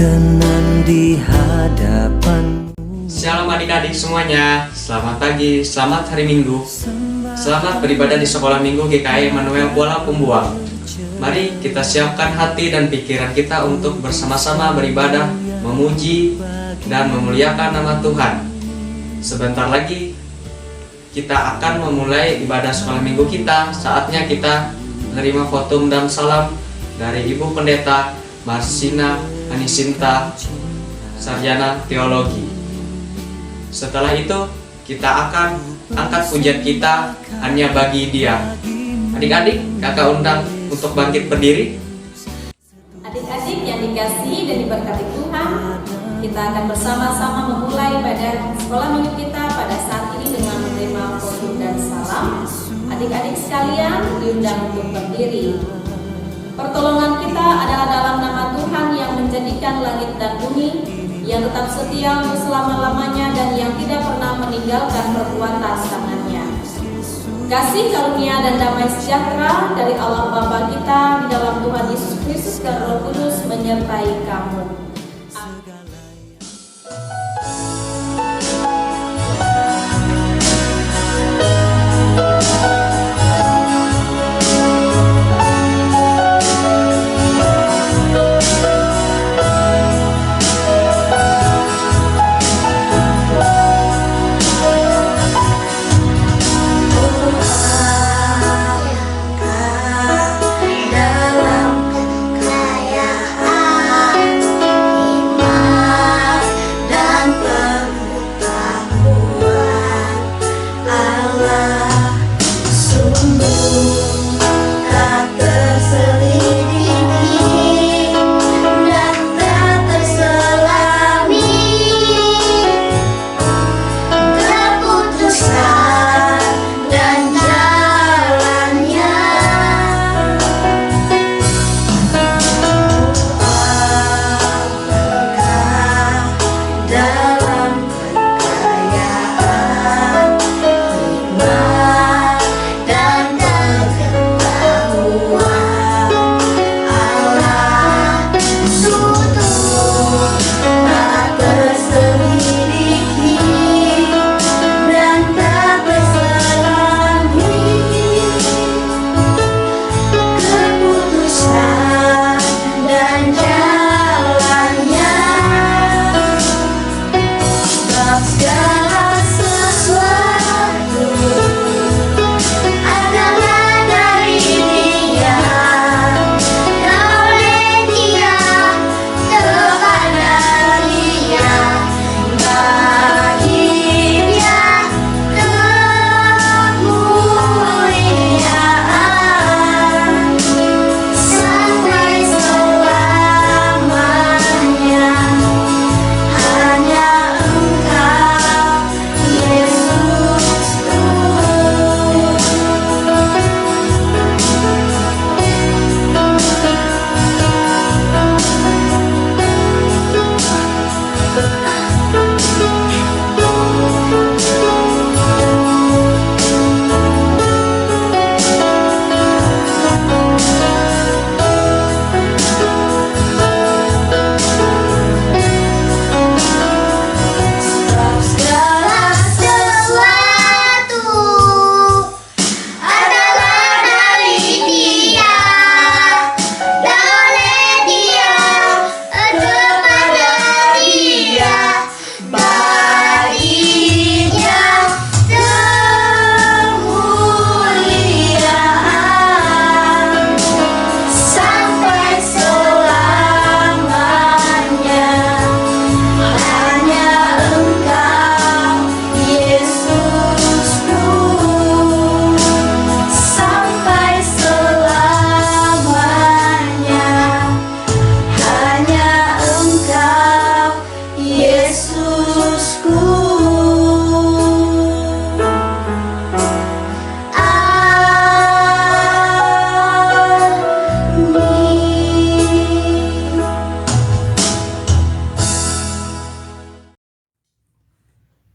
berkenan di hadapan. Shalom adik-adik semuanya, selamat pagi, selamat hari Minggu. Selamat beribadah di sekolah minggu GKI Immanuel Kuala Pembuang. Mari kita siapkan hati dan pikiran kita untuk bersama-sama beribadah, memuji, dan memuliakan nama Tuhan. Sebentar lagi kita akan memulai ibadah sekolah minggu kita. Saatnya kita menerima votum dan salam dari Ibu Pendeta Marsina Anisinta, Sarjana Teologi. Setelah itu kita akan angkat pujian kita hanya bagi Dia. Adik-adik, kakak undang untuk bangkit berdiri. Adik-adik yang dikasihi dan diberkati Tuhan, kita akan bersama-sama memulai ibadah sekolah minggu kita pada saat ini dengan menerima votum dan salam. Adik-adik sekalian diundang untuk berdiri. Pertolongan kita adalah dalam nama Tuhan yang menjadikan langit dan bumi, yang tetap setia untuk selama-lamanya dan yang tidak pernah meninggalkan perbuatan tangannya. Kasih karunia dan damai sejahtera dari Allah Bapa kita di dalam Tuhan Yesus Kristus dan Roh Kudus menyertai kamu.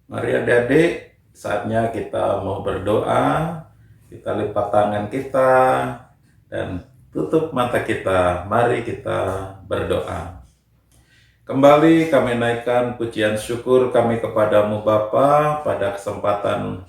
Mari adik-adik, saatnya kita mau berdoa. Kita lipat tangan kita dan tutup mata kita. Mari kita berdoa. Kembali kami naikkan pujian syukur kami kepadamu Bapa. Pada kesempatan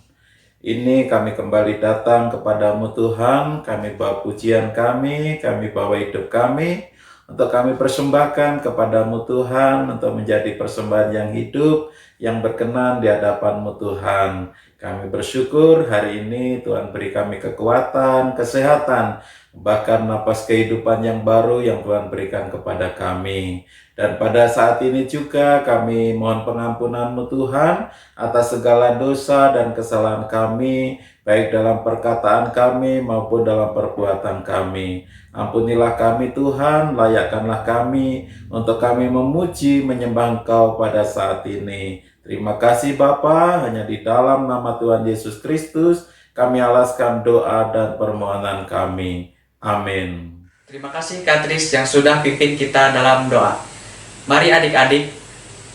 ini kami kembali datang kepadamu Tuhan. Kami bawa pujian kami bawa hidup kami, untuk kami persembahkan kepadamu Tuhan, untuk menjadi persembahan yang hidup, yang berkenan di hadapanmu Tuhan. Kami bersyukur hari ini Tuhan beri kami kekuatan, kesehatan, bahkan napas kehidupan yang baru yang Tuhan berikan kepada kami. Dan pada saat ini juga kami mohon pengampunan-Mu Tuhan atas segala dosa dan kesalahan kami, baik dalam perkataan kami maupun dalam perbuatan kami. Ampunilah kami Tuhan, layakkanlah kami untuk kami memuji, menyembah Engkau pada saat ini. Terima kasih Bapa, hanya di dalam nama Tuhan Yesus Kristus kami alaskan doa dan permohonan kami. Amin. Terima kasih Kak Tris yang sudah pimpin kita dalam doa. Mari adik-adik,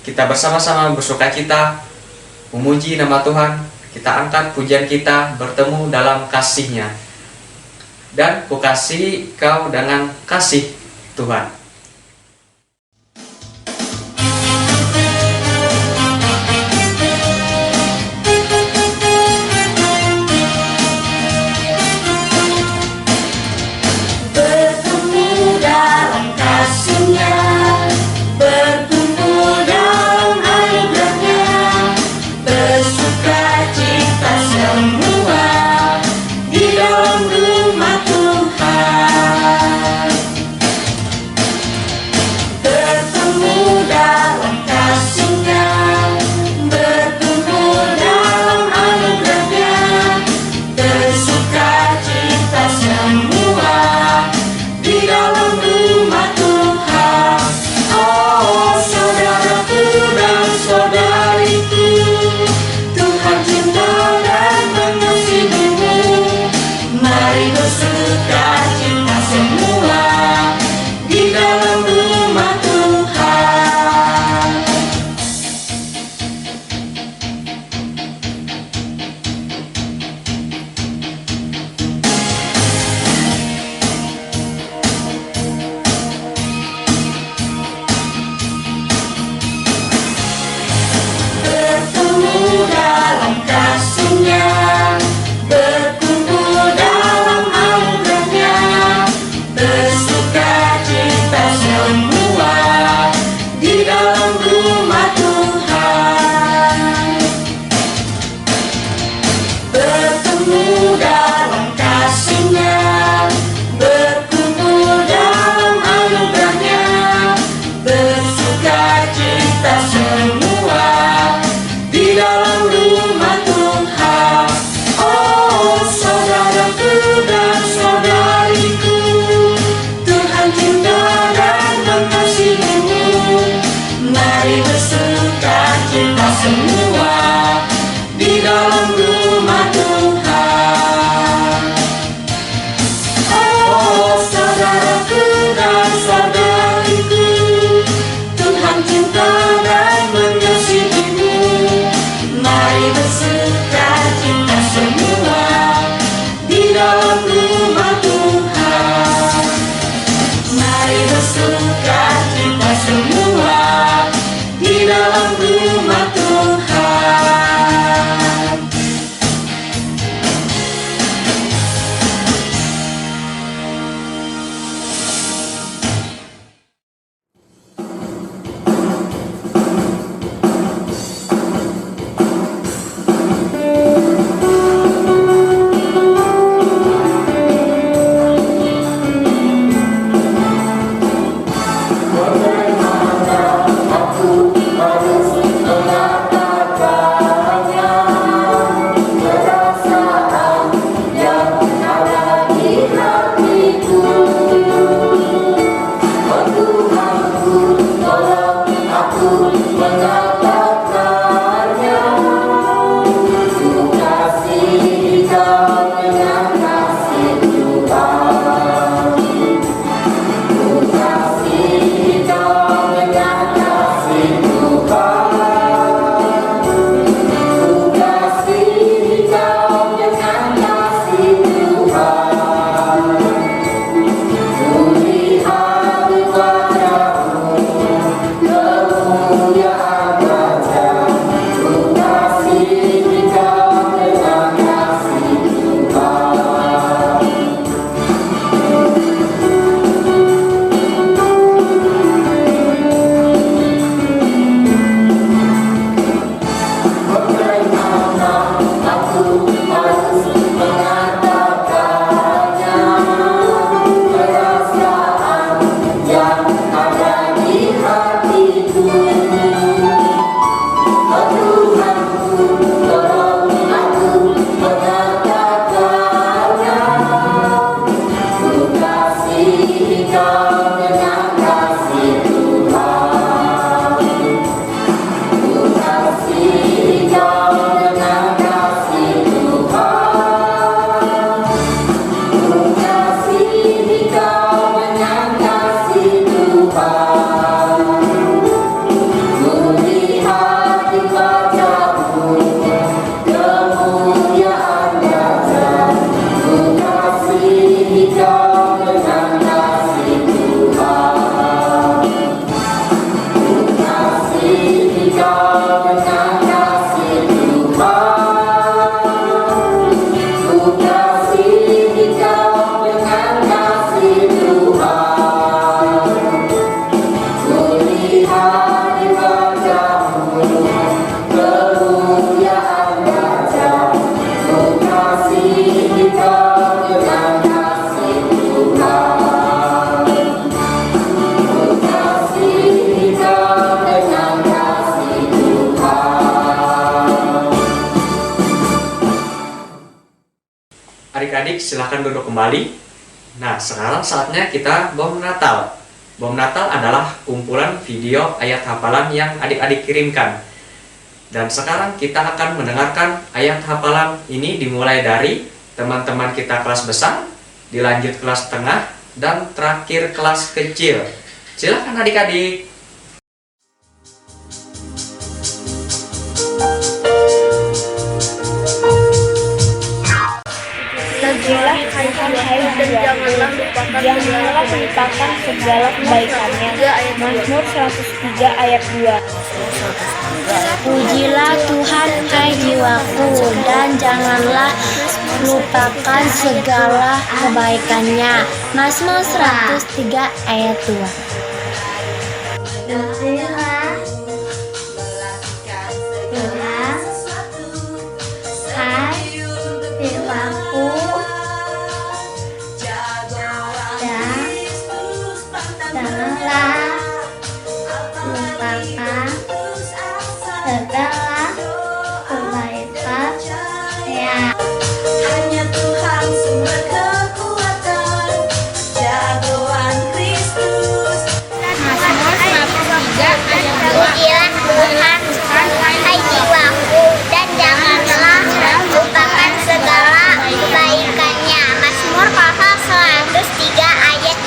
kita bersama-sama bersukacita, memuji nama Tuhan, kita angkat pujian kita, bertemu dalam kasih-Nya. Dan ku kasih kau dengan kasih Tuhan. silahkan duduk kembali. Nah, sekarang saatnya kita bom Natal. Bom Natal adalah kumpulan video ayat hafalan yang adik-adik kirimkan. Dan sekarang kita akan mendengarkan ayat hafalan ini dimulai dari teman-teman kita kelas besar, dilanjut kelas tengah, dan terakhir kelas kecil. Silahkan adik-adik. Pergilah hai Tuhan dan janganlah lupakan segala kebaikannya. Mazmur 103 ayat 2. Pujilah Tuhan hai jiwaku dan janganlah lupakan segala kebaikannya. Mazmur 103 ayat 2. Hanya Tuhan sumber kekuatan, jagoan Kristus. Mazmur 103 ayat 2. Pujilah Tuhan hai jiwaku dan janganlah lupakan segala kebaikannya. Mazmur pasal 103 ayat 2.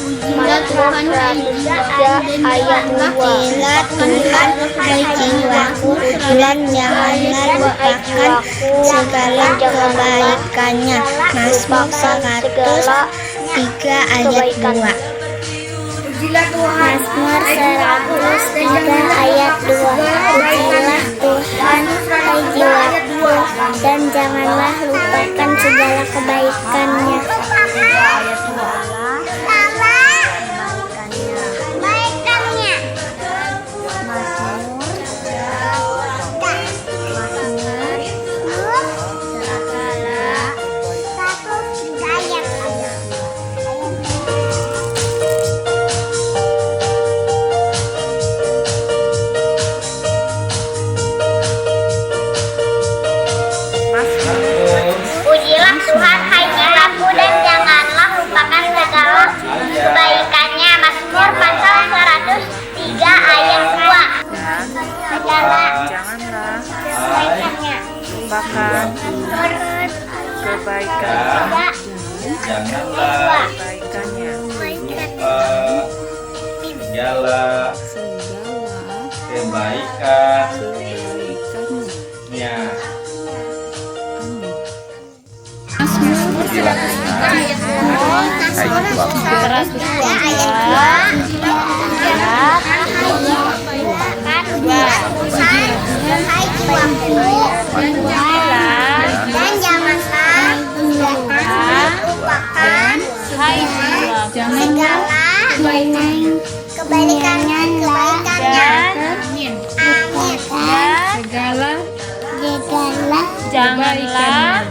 Pujilah Tuhan hai jiwaku dan janganlah lupakan segala kebaikannya. Mazmur 103 ayat 2. Mazmur 103 ayat 2. Pujilah Tuhan hai jiwaku dan janganlah lupakan segala kebaikannya. Pujilah Tuhan hai jiwaku dan janganlah lupakan segala kebaikannya. Mazmur pasal 103 ayat 2. Segala kebaikannya. Lupakan kebaikannya. Janganlah segala kebaikannya. Janganlah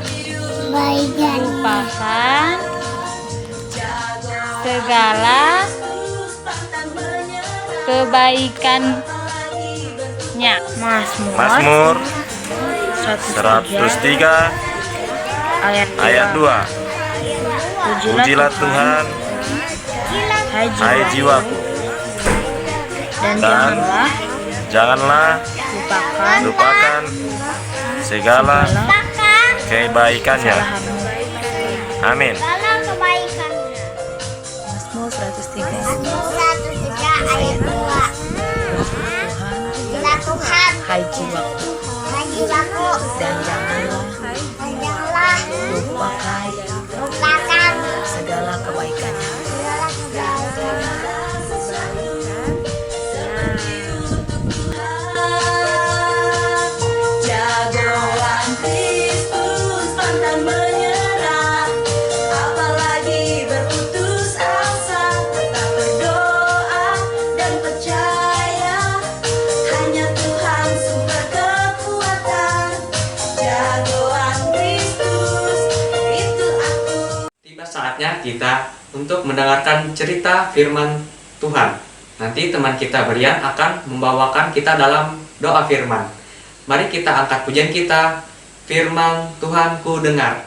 lupakan segala kebaikannya. Mazmur 103 ayat 2. Pujilah Tuhan hai jiwaku dan janganlah lupakan segala kebaikannya. Amin. Mazmur 103 ayat 2. Pujilah Tuhan hai jiwaku dan janganlah lupakan segala kebaikannya. Jagoan Kristus pantang menyerah, apalagi berputus asa, tetap berdoa dan percaya. Hanya Tuhan sumber kekuatan, jagoan Kristus itu aku. Tiba saatnya kita untuk mendengarkan cerita firman Tuhan. Nanti teman kita Brian akan membawakan kita dalam doa firman. Mari kita angkat pujian kita, firman Tuhan ku dengar.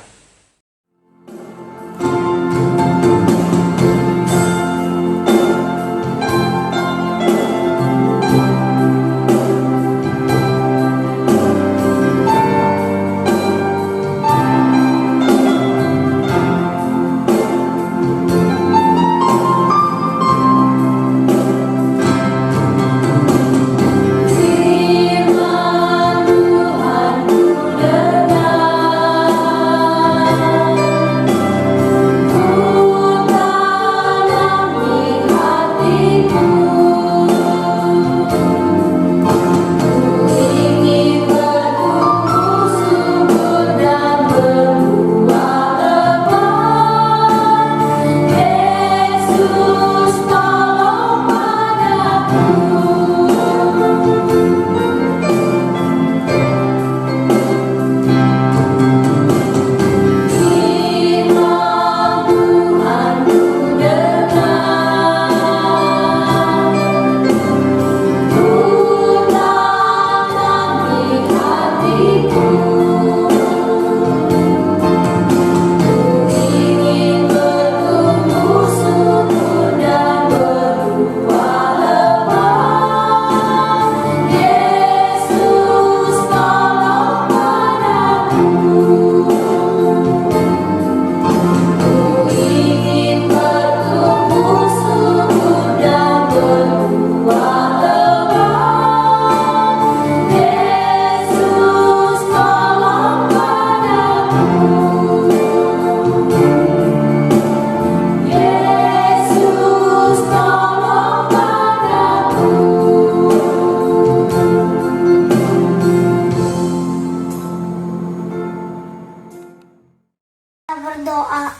Berdoa.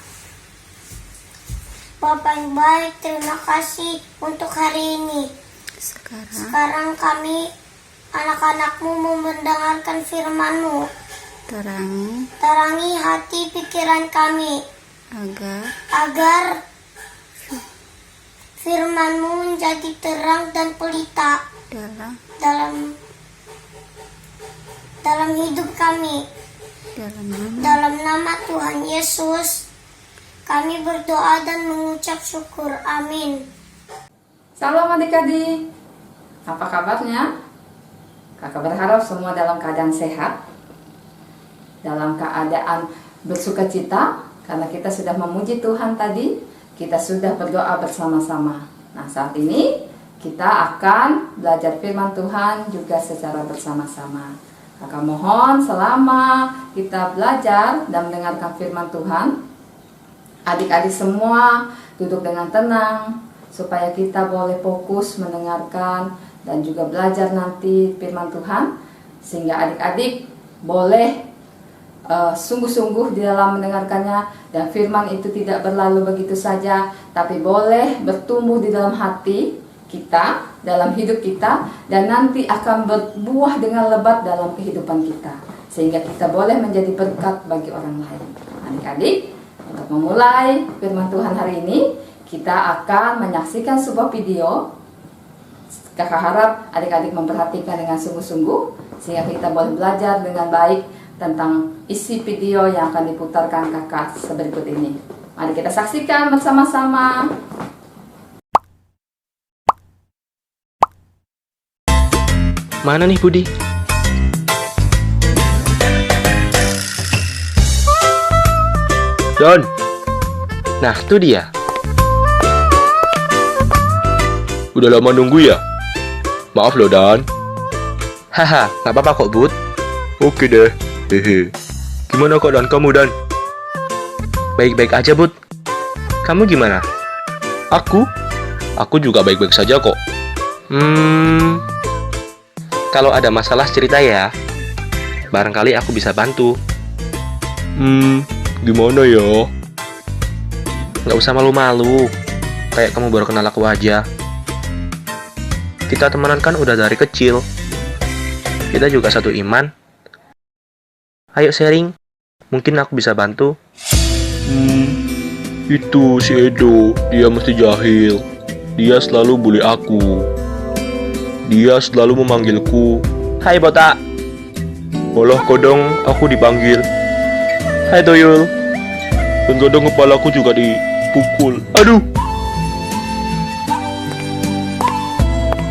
Bapa yang baik, terima kasih untuk hari ini. Sekarang kami, anak-anakmu, mau mendengarkan firman-Mu. Terangi hati pikiran kami, agar firman-Mu menjadi terang dan pelita dalam hidup kami. Dalam nama Tuhan Yesus, kami berdoa dan mengucap syukur. Amin. Salam adik-adik, apa kabarnya? Kakak berharap semua dalam keadaan sehat, dalam keadaan bersukacita, karena kita sudah memuji Tuhan tadi, kita sudah berdoa bersama-sama. Nah, saat ini kita akan belajar firman Tuhan juga secara bersama-sama. Kakak mohon selama kita belajar dan mendengarkan firman Tuhan, adik-adik semua duduk dengan tenang, supaya kita boleh fokus mendengarkan dan juga belajar nanti firman Tuhan, sehingga adik-adik boleh sungguh-sungguh di dalam mendengarkannya, dan firman itu tidak berlalu begitu saja, tapi boleh bertumbuh di dalam hati kita, dalam hidup kita, dan nanti akan berbuah dengan lebat dalam kehidupan kita, sehingga kita boleh menjadi berkat bagi orang lain. Adik-adik, untuk memulai firman Tuhan hari ini, kita akan menyaksikan sebuah video. Kakak harap adik-adik memperhatikan dengan sungguh-sungguh, sehingga kita boleh belajar dengan baik tentang isi video yang akan diputarkan kakak seberikut ini. Mari kita saksikan bersama-sama. Mana nih Budi? Don. Nah, itu dia. Udah lama nunggu ya? Maaf loh, Don. Haha, nggak apa-apa kok, Bud. Oke deh. Hehe. Gimana keadaan kamu, Dan? Baik-baik aja, Bud. Kamu gimana? Aku juga baik-baik saja kok. Kalau ada masalah cerita ya. Barangkali aku bisa bantu. Gimana ya? Nggak usah malu-malu. Kayak kamu baru kenal aku aja. Kita temenan kan udah dari kecil. Kita juga satu iman. Ayo sharing. Mungkin aku bisa bantu. Itu si Edo. Dia mesti jahil. Dia selalu bully aku. Dia selalu memanggilku, "Hai Botak." Malah kadang aku dipanggil, "Hai Toyol." Dan kadang kepalaku juga dipukul. Aduh.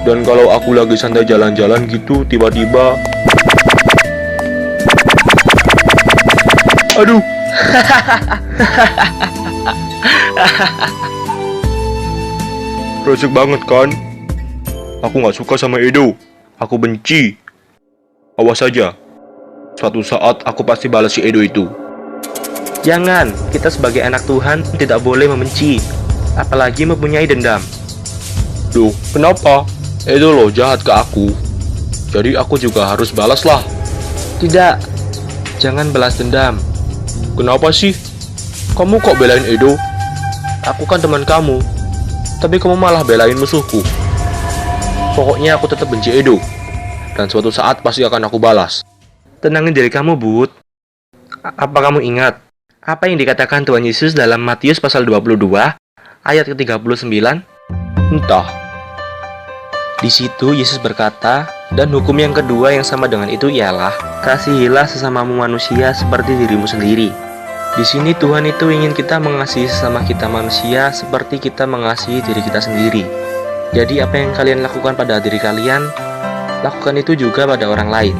Dan kalau aku lagi santai jalan-jalan gitu, tiba-tiba, aduh. Resik banget kan? Aku gak suka sama Edo. Aku benci. Awas saja, suatu saat aku pasti balas si Edo itu. Jangan, kita sebagai anak Tuhan tidak boleh membenci, apalagi mempunyai dendam. Duh, kenapa? Edo loh jahat ke aku, jadi aku juga harus balas lah. Tidak, jangan balas dendam. Kenapa sih? Kamu kok belain Edo? Aku kan teman kamu, tapi kamu malah belain musuhku. Pokoknya aku tetap benci Edo, dan suatu saat pasti akan aku balas. Tenangin diri kamu, Bud. Apa kamu ingat apa yang dikatakan Tuhan Yesus dalam Matius pasal 22 ayat ke-39? Entah. Di situ Yesus berkata, dan hukum yang kedua yang sama dengan itu ialah, kasihilah sesamamu manusia seperti dirimu sendiri. Di sini Tuhan itu ingin kita mengasihi sesama kita manusia seperti kita mengasihi diri kita sendiri. Jadi apa yang kalian lakukan pada diri kalian, lakukan itu juga pada orang lain.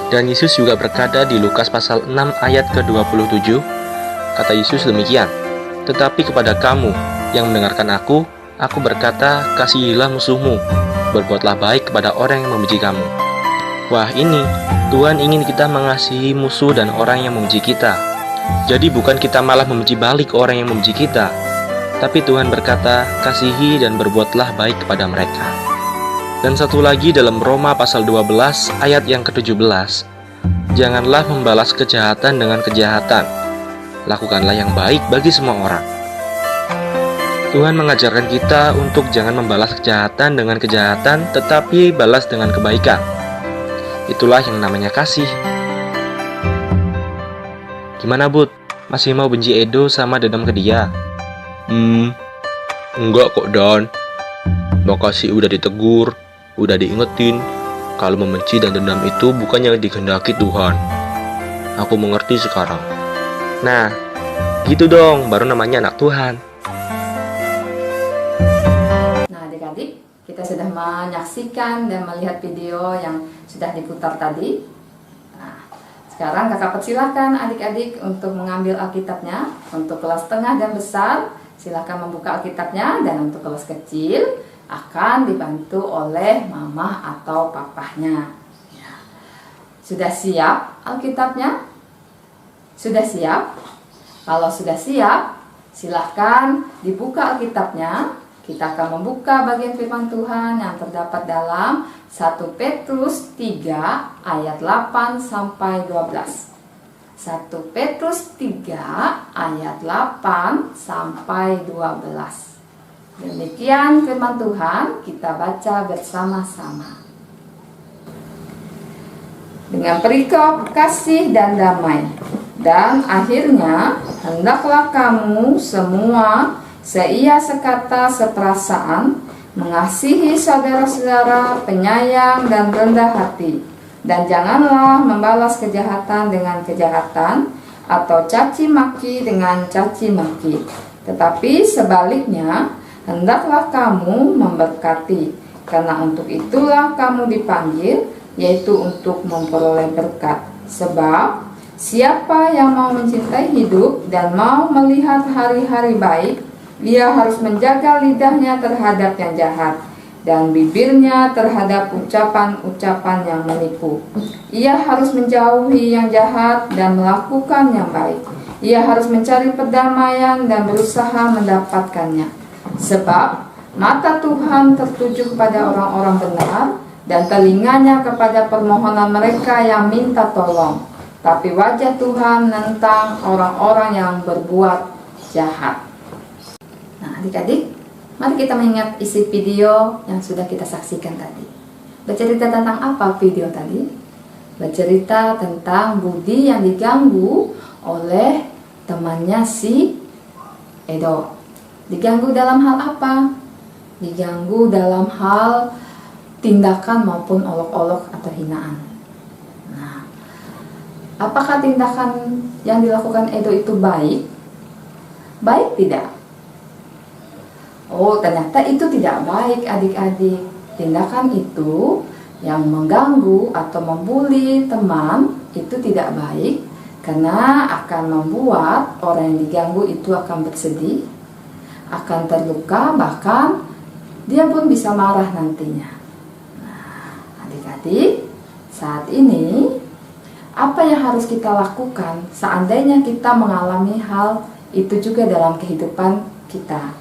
Dan Yesus juga berkata di Lukas pasal 6 ayat ke-27, kata Yesus demikian, tetapi kepada kamu yang mendengarkan aku berkata, kasihilah musuhmu, berbuatlah baik kepada orang yang membenci kamu. Wah, ini Tuhan ingin kita mengasihi musuh dan orang yang membenci kita. Jadi bukan kita malah membenci balik orang yang membenci kita, tapi Tuhan berkata, kasihi dan berbuatlah baik kepada mereka. Dan satu lagi dalam Roma pasal 12 ayat yang ke-17, janganlah membalas kejahatan dengan kejahatan, lakukanlah yang baik bagi semua orang. Tuhan mengajarkan kita untuk jangan membalas kejahatan dengan kejahatan, tetapi balas dengan kebaikan. Itulah yang namanya kasih. Gimana, Bud? Masih mau benci Edo sama dendam ke dia? Enggak kok, Dan. Makasih udah ditegur, udah diingetin. Kalau membenci dan dendam itu bukan yang dikehendaki Tuhan. Aku mengerti sekarang. Nah, gitu dong, baru namanya anak Tuhan. Nah, adik-adik, kita sudah menyaksikan dan melihat video yang sudah diputar tadi. Nah, sekarang kakak persilahkan adik-adik untuk mengambil Alkitabnya. Untuk kelas tengah dan besar, silakan membuka Alkitabnya, dan untuk kelas kecil akan dibantu oleh mama atau papahnya. Ya. Sudah siap Alkitabnya? Sudah siap? Kalau sudah siap, silahkan dibuka Alkitabnya. Kita akan membuka bagian firman Tuhan yang terdapat dalam 1 Petrus 3 ayat 8 sampai 12. 1 Petrus 3 ayat 8 sampai 12. Demikian firman Tuhan, kita baca bersama-sama. Dengan perikop kasih dan damai. Dan akhirnya, hendaklah kamu semua seia sekata seperasaan, mengasihi saudara-saudara, penyayang dan rendah hati. Dan janganlah membalas kejahatan dengan kejahatan, atau caci maki dengan caci maki. Tetapi sebaliknya, hendaklah kamu memberkati, karena untuk itulah kamu dipanggil, yaitu untuk memperoleh berkat. Sebab siapa yang mau mencintai hidup dan mau melihat hari-hari baik, ia harus menjaga lidahnya terhadap yang jahat, dan bibirnya terhadap ucapan-ucapan yang menipu. Ia harus menjauhi yang jahat dan melakukan yang baik. Ia harus mencari perdamaian dan berusaha mendapatkannya. Sebab mata Tuhan tertuju kepada orang-orang benar, dan telinganya kepada permohonan mereka yang minta tolong. Tapi wajah Tuhan menentang orang-orang yang berbuat jahat. Nah, adik-adik, mari kita mengingat isi video yang sudah kita saksikan tadi. Bercerita tentang apa video tadi? Bercerita tentang Budi yang diganggu oleh temannya si Edo. Diganggu dalam hal apa? Diganggu dalam hal tindakan maupun olok-olok atau hinaan. Nah, Apakah tindakan yang dilakukan Edo itu baik? Baik tidak? Oh, ternyata itu tidak baik adik-adik. Tindakan itu yang mengganggu atau membuli teman itu tidak baik, karena akan membuat orang yang diganggu itu akan bersedih, akan terluka, bahkan dia pun bisa marah nantinya. Nah, adik-adik, saat ini apa yang harus kita lakukan seandainya kita mengalami hal itu juga dalam kehidupan kita?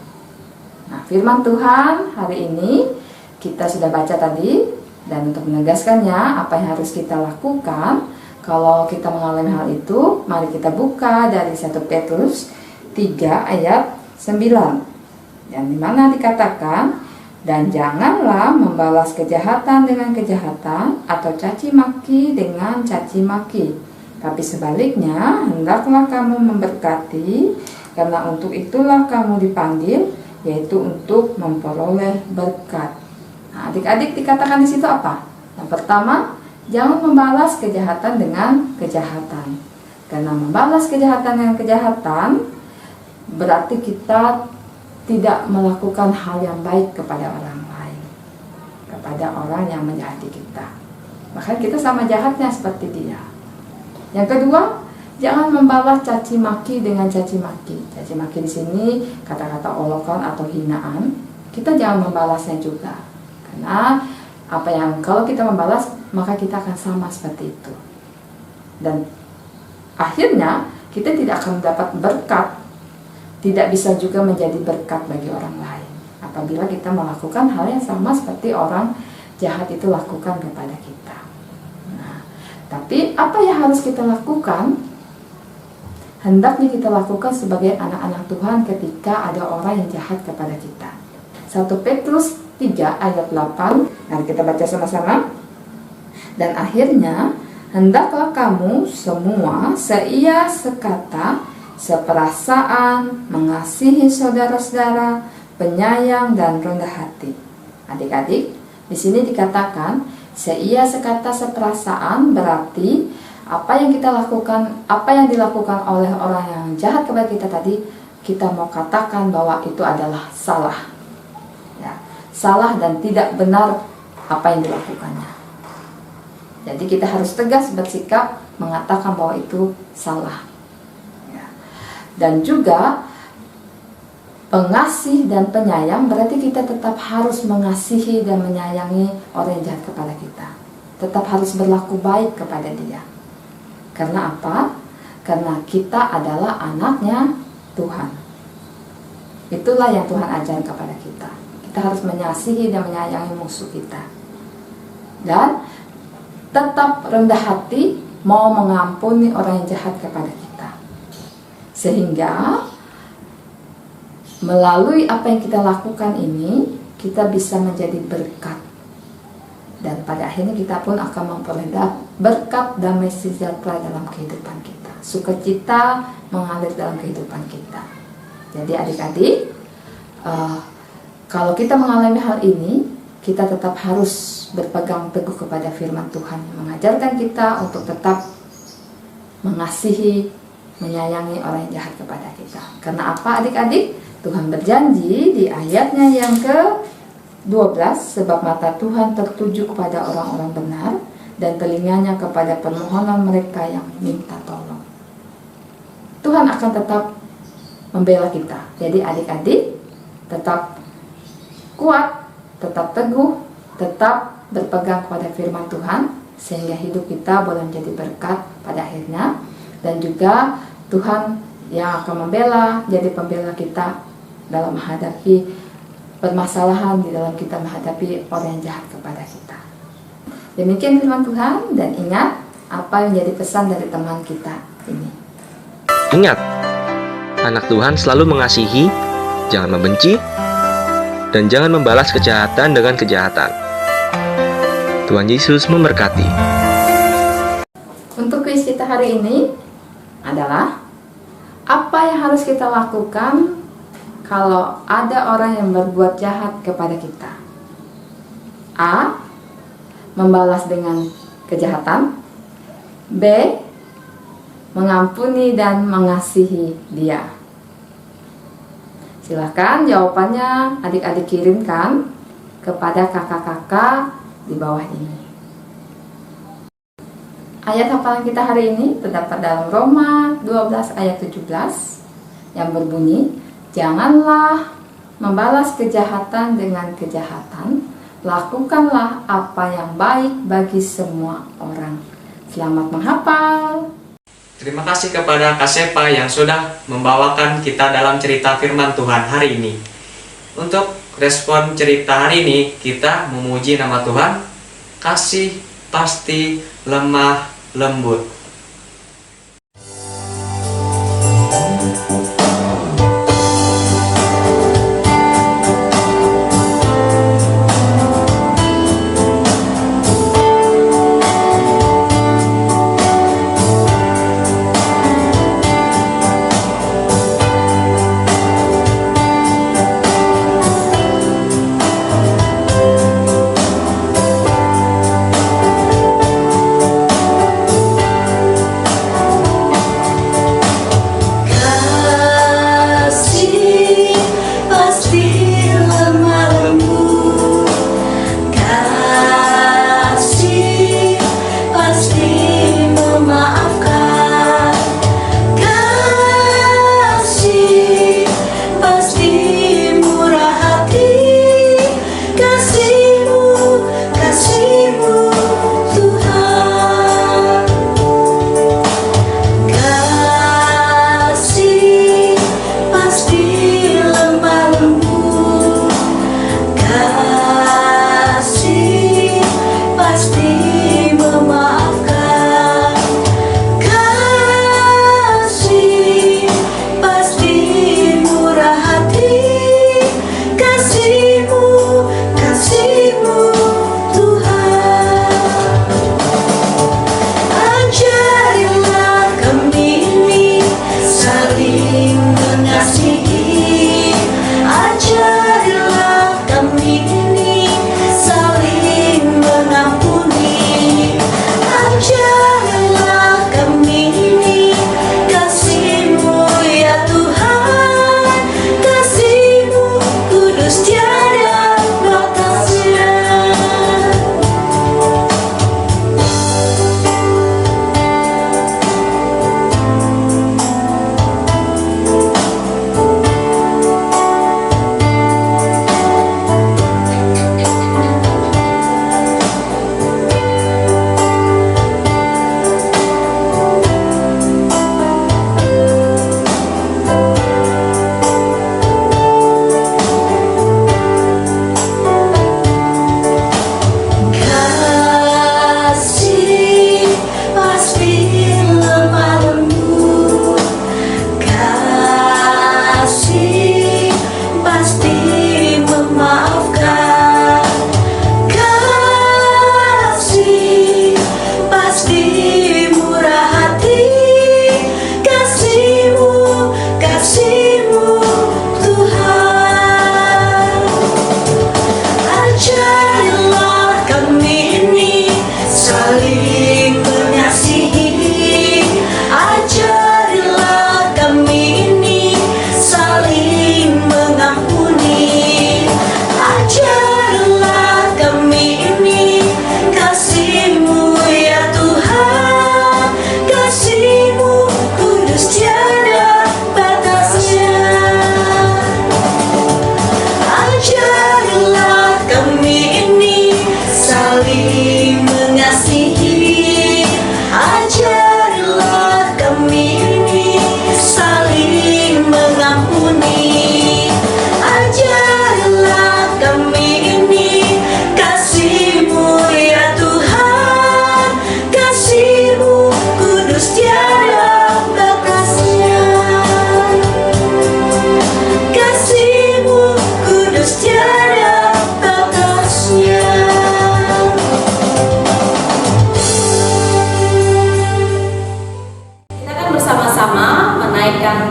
Nah, firman Tuhan hari ini kita sudah baca tadi, dan untuk menegaskannya apa yang harus kita lakukan kalau kita mengalami hal itu, mari kita buka dari 1 Petrus 3 ayat 9, yang dimana dikatakan, dan janganlah membalas kejahatan dengan kejahatan atau caci maki dengan caci maki, tapi sebaliknya hendaklah kamu memberkati, karena untuk itulah kamu dipanggil, yaitu untuk memperoleh berkat. Nah, adik-adik, dikatakan di situ apa? Yang pertama, jangan membalas kejahatan dengan kejahatan. Karena membalas kejahatan dengan kejahatan berarti kita tidak melakukan hal yang baik kepada orang lain, kepada orang yang menjahati kita. Bahkan kita sama jahatnya seperti dia. Yang kedua, jangan membalas caci maki dengan caci maki. Caci maki di sini kata-kata olokan atau hinaan. Kita jangan membalasnya juga. Karena kalau kita membalas, maka kita akan sama seperti itu. Dan akhirnya kita tidak akan mendapat berkat, tidak bisa juga menjadi berkat bagi orang lain apabila kita melakukan hal yang sama seperti orang jahat itu lakukan kepada kita. Nah, tapi apa yang harus kita lakukan? Hendaknya kita lakukan sebagai anak-anak Tuhan ketika ada orang yang jahat kepada kita. 1 Petrus 3 ayat 8, mari kita baca sama-sama. Dan akhirnya, hendaklah kamu semua seia sekata, seperasaan, mengasihi saudara-saudara, penyayang dan rendah hati. Adik-adik, di sini dikatakan seia sekata, seperasaan berarti apa yang kita lakukan, apa yang dilakukan oleh orang yang jahat kepada kita tadi, kita mau katakan bahwa itu adalah salah. Ya, salah dan tidak benar apa yang dilakukannya. Jadi kita harus tegas bersikap mengatakan bahwa itu salah. Ya. Dan juga pengasih dan penyayang berarti kita tetap harus mengasihi dan menyayangi orang yang jahat kepada kita. Tetap harus berlaku baik kepada dia. Karena apa? Karena kita adalah anaknya Tuhan. Itulah yang Tuhan ajarkan kepada kita. Kita harus mengasihi dan menyayangi musuh kita. Dan tetap rendah hati, mau mengampuni orang yang jahat kepada kita. Sehingga melalui apa yang kita lakukan ini, kita bisa menjadi berkat. Dan pada akhirnya kita pun akan memperoleh berkat damai sejahtera dalam kehidupan kita. Sukacita mengalir dalam kehidupan kita. Jadi adik-adik, kalau kita mengalami hal ini, kita tetap harus berpegang teguh kepada firman Tuhan yang mengajarkan kita untuk tetap mengasihi, menyayangi orang yang jahat kepada kita. Karena apa adik-adik? Tuhan berjanji di ayatnya yang ke-12, sebab mata Tuhan tertuju kepada orang-orang benar dan telinganya kepada permohonan mereka yang minta tolong. Tuhan akan tetap membela kita. Jadi adik-adik tetap kuat, tetap teguh, tetap berpegang kepada firman Tuhan sehingga hidup kita boleh menjadi berkat pada akhirnya, dan juga Tuhan yang akan membela, jadi pembela kita dalam menghadapi permasalahan, di dalam kita menghadapi orang yang jahat kepada kita. Demikian firman Tuhan, dan ingat apa yang jadi pesan dari teman kita ini. Ingat, anak Tuhan selalu mengasihi, jangan membenci, dan jangan membalas kejahatan dengan kejahatan. Tuhan Yesus memberkati. Untuk kuis kita hari ini adalah, apa yang harus kita lakukan kalau ada orang yang berbuat jahat kepada kita? A. Membalas dengan kejahatan. B. mengampuni dan mengasihi dia? Silahkan jawabannya adik-adik kirimkan kepada kakak-kakak di bawah ini. Ayat hafalan kita hari ini terdapat dalam Roma 12 ayat 17 yang berbunyi, "Janganlah membalas kejahatan dengan kejahatan, lakukanlah apa yang baik bagi semua orang." Selamat menghafal. Terima kasih kepada Kak Sepa yang sudah membawakan kita dalam cerita firman Tuhan hari ini. Untuk respon cerita hari ini, kita memuji nama Tuhan, kasih pasti lemah lembut.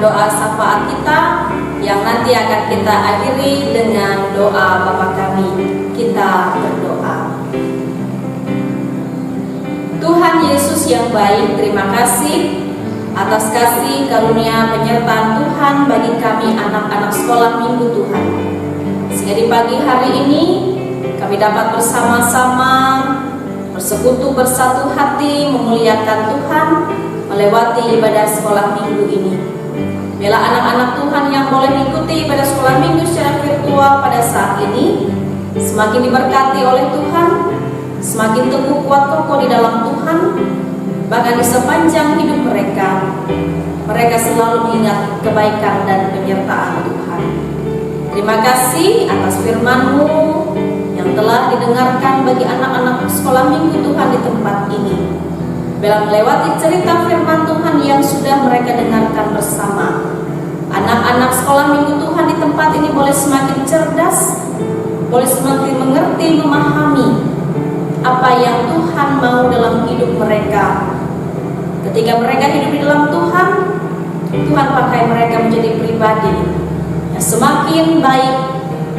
doa syafaat kita yang nanti akan kita akhiri dengan doa Bapa kami. Kita berdoa. Tuhan Yesus yang baik, terima kasih atas kasih karunia penyertaan Tuhan bagi kami anak-anak sekolah minggu Tuhan. Sehingga di pagi hari ini kami dapat bersama-sama bersekutu bersatu hati memuliakan Tuhan melewati ibadah sekolah minggu ini. Bila anak-anak Tuhan yang boleh mengikuti ibadah sekolah minggu secara virtual pada saat ini semakin diberkati oleh Tuhan, semakin teguh kuat kokoh di dalam Tuhan, bahkan di sepanjang hidup mereka selalu mengingat kebaikan dan penyertaan Tuhan. Terima kasih atas firman-Mu yang telah didengarkan bagi anak-anak sekolah minggu Tuhan di tempat ini. Bila melewati cerita firman Tuhan yang sudah mereka dengarkan bersama, anak-anak sekolah minggu Tuhan di tempat ini boleh semakin cerdas, boleh semakin mengerti, memahami apa yang Tuhan mau dalam hidup mereka. Ketika mereka hidup di dalam Tuhan, Tuhan pakai mereka menjadi pribadi yang semakin baik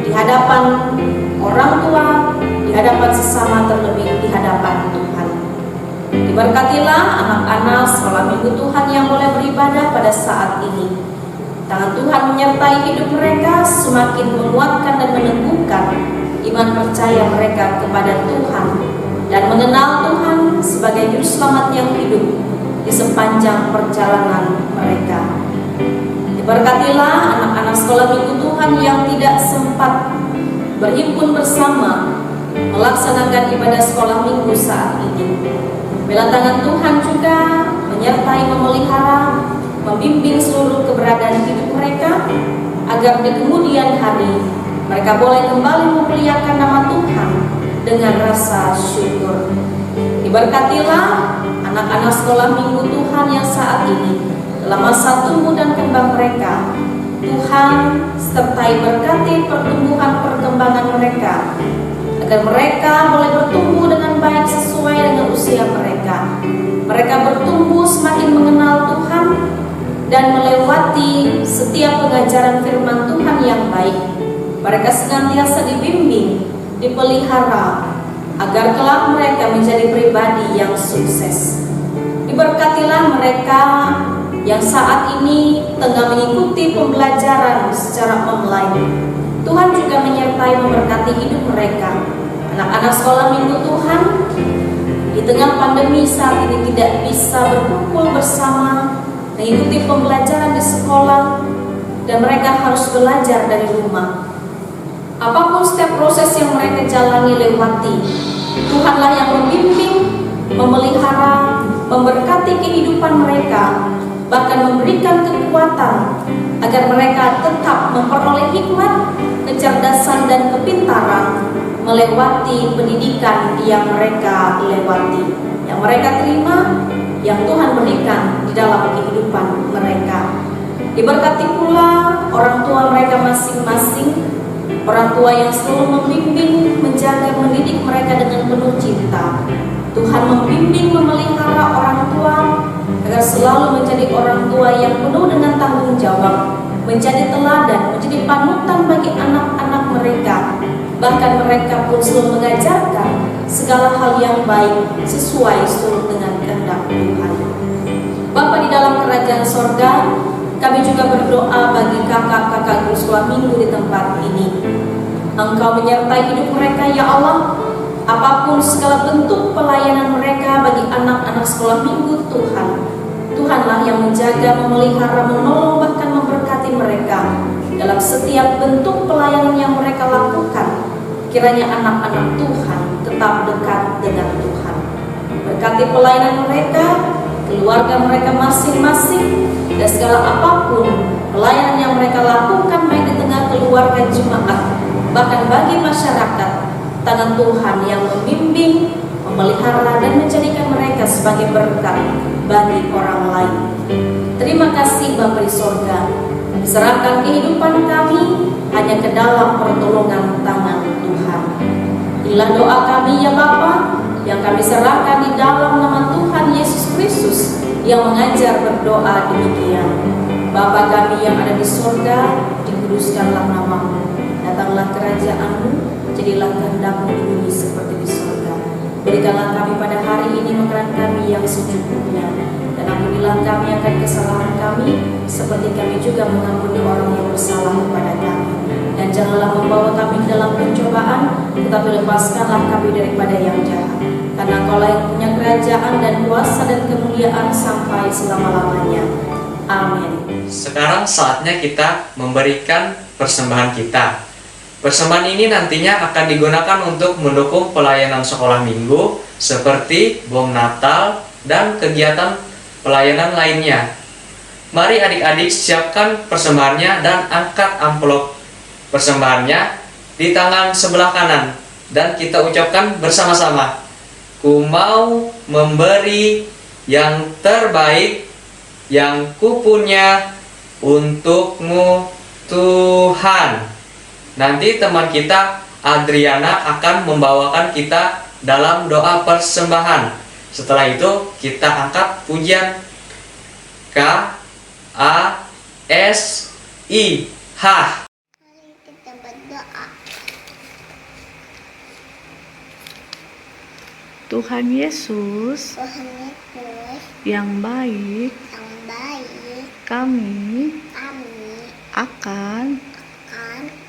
di hadapan orang tua, di hadapan sesama, terlebih di hadapan Tuhan. Diberkatilah anak-anak sekolah minggu Tuhan yang boleh beribadah pada saat ini. Tangan Tuhan menyertai hidup mereka, semakin menguatkan dan meneguhkan iman percaya mereka kepada Tuhan dan mengenal Tuhan sebagai Juru Selamat yang hidup di sepanjang perjalanan mereka. Diberkatilah anak-anak sekolah minggu Tuhan yang tidak sempat berhimpun bersama melaksanakan ibadah sekolah minggu saat ini. Bila tangan Tuhan juga menyertai, memelihara, membimbing seluruh keberadaan hidup mereka, agar di kemudian hari mereka boleh kembali memuliakan nama Tuhan dengan rasa syukur. Diberkatilah anak-anak sekolah minggu Tuhan yang saat ini dalam masa tumbuh dan kembang mereka. Tuhan sertai berkati pertumbuhan perkembangan mereka, agar mereka boleh bertumbuh dengan baik sesuai dengan usia mereka. Mereka bertumbuh semakin mengenal Tuhan dan melewati setiap pengajaran firman Tuhan yang baik. Mereka senantiasa dibimbing, dipelihara, agar kelak mereka menjadi pribadi yang sukses. Diberkatilah mereka yang saat ini tengah mengikuti pembelajaran secara online. Tuhan juga menyertai memberkati hidup mereka. Anak-anak sekolah minggu Tuhan di tengah pandemi saat ini tidak bisa berkumpul bersama, mengikuti pembelajaran di sekolah, dan mereka harus belajar dari rumah. Apapun setiap proses yang mereka jalani lewati, Tuhanlah yang membimbing, memelihara, memberkati kehidupan mereka, bahkan memberikan kekuatan agar mereka tetap memperoleh hikmat, kecerdasan, dan kepintaran melewati pendidikan yang mereka lewati, yang mereka terima, yang Tuhan berikan di dalam kehidupan mereka. Diberkati pula orang tua mereka masing-masing, orang tua yang selalu membimbing, menjaga, mendidik mereka dengan penuh cinta. Tuhan membimbing, memelihara orang tua agar selalu menjadi orang tua yang penuh dengan tanggung jawab, menjadi teladan, menjadi panutan bagi anak-anak mereka. Bahkan mereka pun selalu mengajarkan segala hal yang baik sesuai surut dengan kehendak Tuhan. Bapa di dalam kerajaan sorga, kami juga berdoa bagi kakak-kakak guru sekolah minggu di tempat ini. Engkau menyertai hidup mereka ya Allah. Apapun segala bentuk pelayanan mereka bagi anak-anak sekolah minggu Tuhan, Tuhanlah yang menjaga, memelihara, menolong, bahkan memberkati mereka dalam setiap bentuk pelayanan yang mereka lakukan. Kiranya anak-anak Tuhan tetap dekat dengan Tuhan. Berkati pelayanan mereka, keluarga mereka masing-masing, dan segala apapun pelayanan yang mereka lakukan baik di tengah keluarga jemaat, bahkan bagi masyarakat. Tangan Tuhan yang membimbing, memelihara, dan menjadikan mereka sebagai berkat bagi orang lain. Terima kasih Bapa di sorga. Serahkan kehidupan kami hanya ke dalam pertolongan tangan Tuhan. Inilah doa kami ya Bapa, yang kami serahkan di dalam nama Tuhan Yesus Kristus yang mengajar berdoa demikian. Bapa kami yang ada di sorga, dikuduskanlah nama-Mu. Datanglah kerajaan-Mu, jadilah kehendak-Mu di bumi seperti di sorga. Berikanlah kami pada hari ini makanan kami yang secukupnya, Dan ampunilah kami akan kesalahan kami, seperti kami juga mengampuni orang yang bersalah kepada kami. Dan janganlah membawa kami ke dalam pencobaan, tetapi lepaskanlah kami daripada yang jahat. Karena Kaulah yang punya kerajaan dan kuasa dan kemuliaan sampai selama-lamanya. Amin. Sekarang saatnya kita memberikan persembahan kita. Persembahan ini nantinya akan digunakan untuk mendukung pelayanan sekolah minggu seperti bom Natal dan kegiatan pelayanan lainnya. Mari adik-adik siapkan persembahannya dan angkat amplop persembahannya di tangan sebelah kanan dan kita ucapkan bersama-sama. Ku mau memberi yang terbaik yang kupunya untukmu Tuhan. Nanti teman kita Adriana akan membawakan kita dalam doa persembahan. Setelah itu kita angkat pujian KASI. Mari kita berdoa. Tuhan Yesus Tuhan Yesus yang baik, kami akan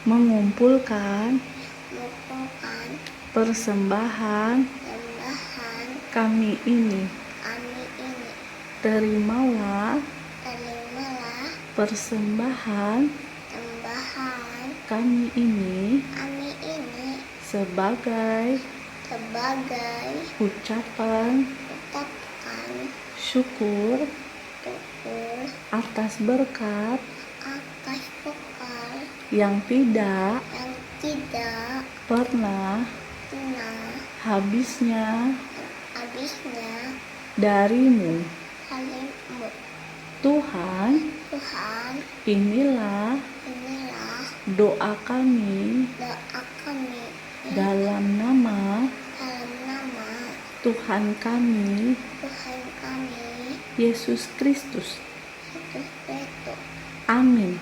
mengumpulkan persembahan kami ini. Terimalah persembahan kami ini sebagai ucapan syukur atas berkat yang tidak pernah habisnya darimu. Tuhan, inilah doa kami dalam nama Tuhan kami Yesus Kristus. Amin.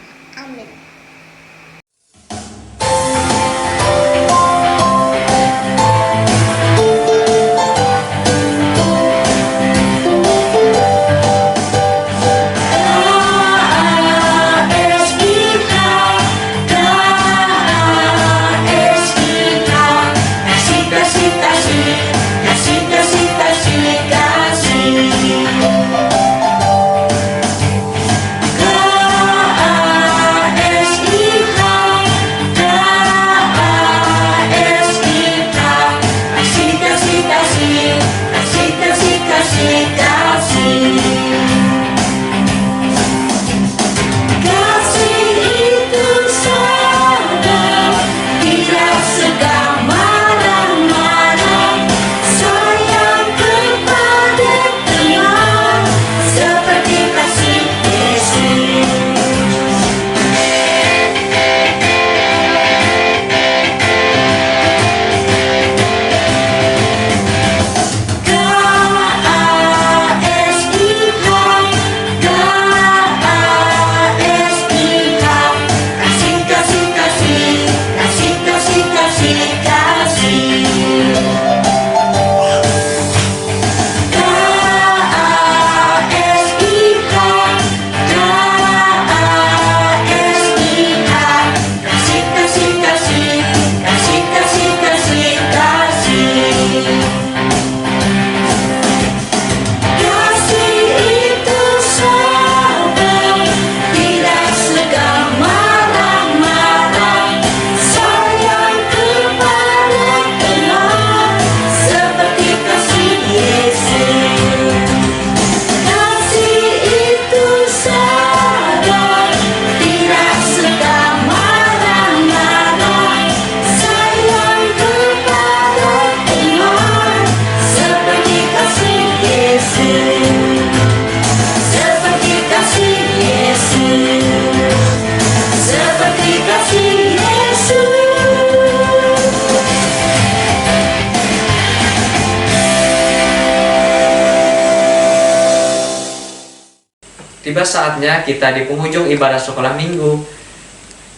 Tiba saatnya kita di penghujung ibadah sekolah minggu.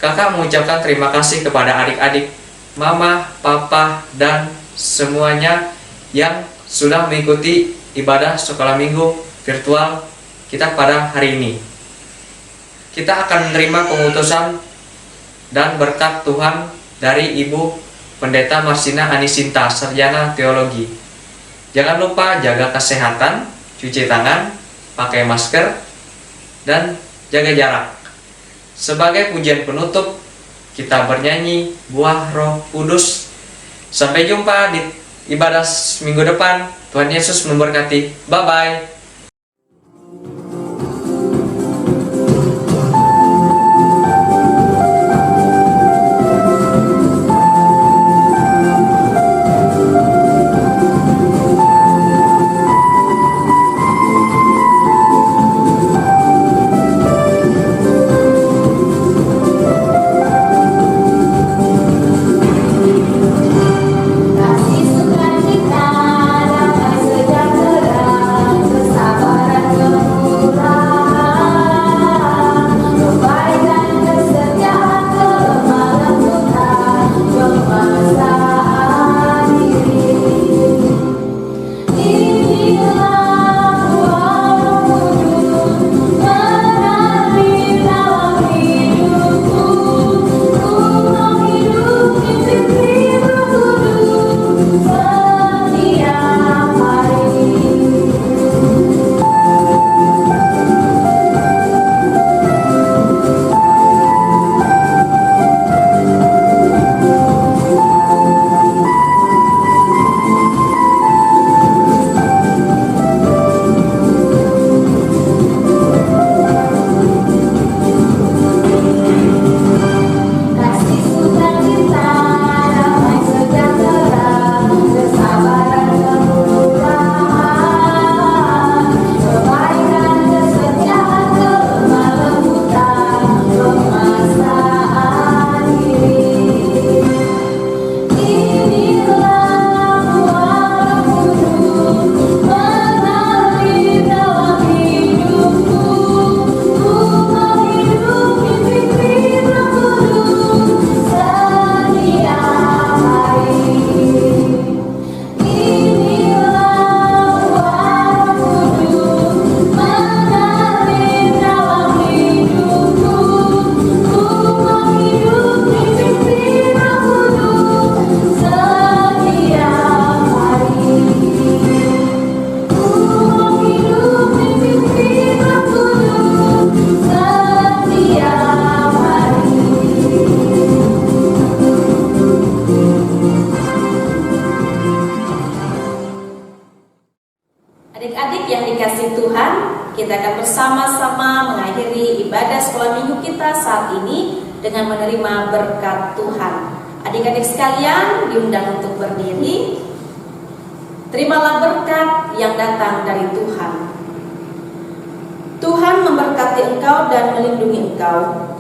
Kakak mengucapkan terima kasih kepada adik-adik, mama, papa, dan semuanya yang sudah mengikuti ibadah sekolah minggu virtual kita pada hari ini. Kita akan menerima pengutusan dan berkat Tuhan dari Ibu Pendeta Marsina Anisinta, Sarjana Teologi. Jangan lupa jaga kesehatan, cuci tangan, pakai masker, dan jaga jarak. Sebagai pujian penutup, kita bernyanyi Buah Roh Kudus. Sampai jumpa di ibadah minggu depan. Tuhan Yesus memberkati. Bye-bye. Kasih sukacita, damai sejahtera, kesabaran kemurahan, kebaikan kesetiaan, kelemah lembutan, pemaksaan diri. Inilah buah kudus mengalir dalam hidupku, rumah hidup mimpi kudus setiap hari. Kasih sukacita, damai sejahtera, kesabaran kemurahan, kebaikan kesetiaan, kelemah lembutan, pemaksaan diri. Inilah buah kudus mengalir dalam hidupku, rumah hidup mimpi kudus setiap hari. Inilah buah kudus mengalir dalam hidupku, rumah hidup mimpi kudus setiap hari. Rumah hidup mimpi kudus setiap hari. Adik-adik yang dikasihi Tuhan, kita akan bersama-sama mengakhiri ibadah sekolah minggu kita saat ini dengan menerima berkat Tuhan. Adik-adik sekalian diundang untuk berdiri. Terimalah berkat yang datang dari Tuhan. Tuhan memberkati engkau dan melindungi engkau.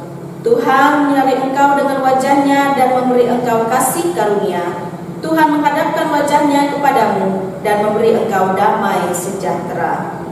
Tuhan menyinari engkau dengan wajah-Nya dan memberi engkau kasih karunia. Tuhan menghadapkan wajah-Nya kepadamu dan memberi engkau damai sejahtera.